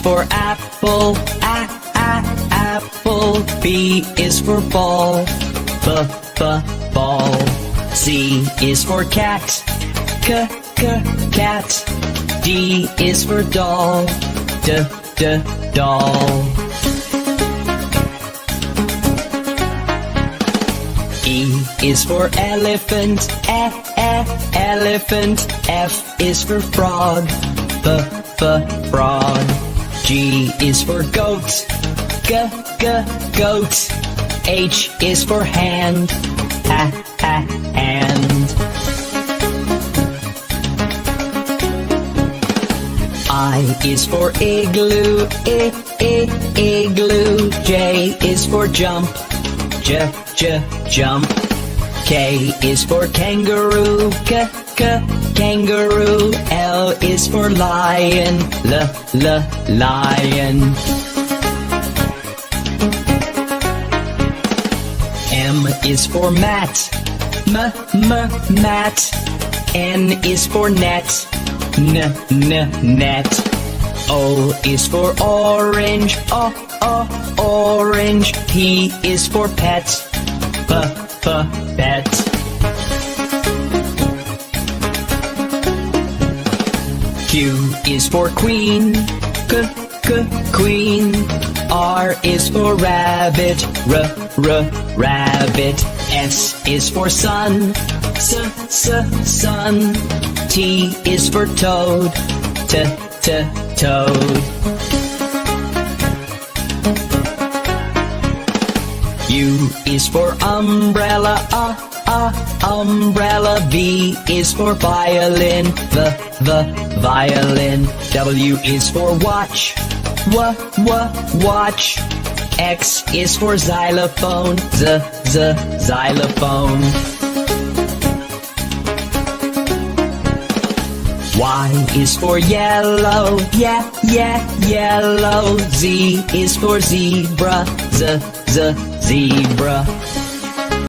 for apple, apple. B is for ball, ball. C is for cat, cat. D is for doll, doll. E is for elephant, elephant. F is for frog, frog. G is for goat, goat. H is for hand, hand. I is for igloo, igloo. J is for jump, jump. K is for kangaroo, kangaroo. L is for lion, lion. M is for mat, mat. N is for net, net. O is for orange, orange. P is for pet, pet. Q is for queen, queen. R is for rabbit, rabbit. S is for sun, sun. T is for toad, toad. U is for umbrella, umbrella. V is for violin, the violin. W is for watch, watch. X is for xylophone, xylophone. Y is for yellow, yellow. Z is for zebra, zebra.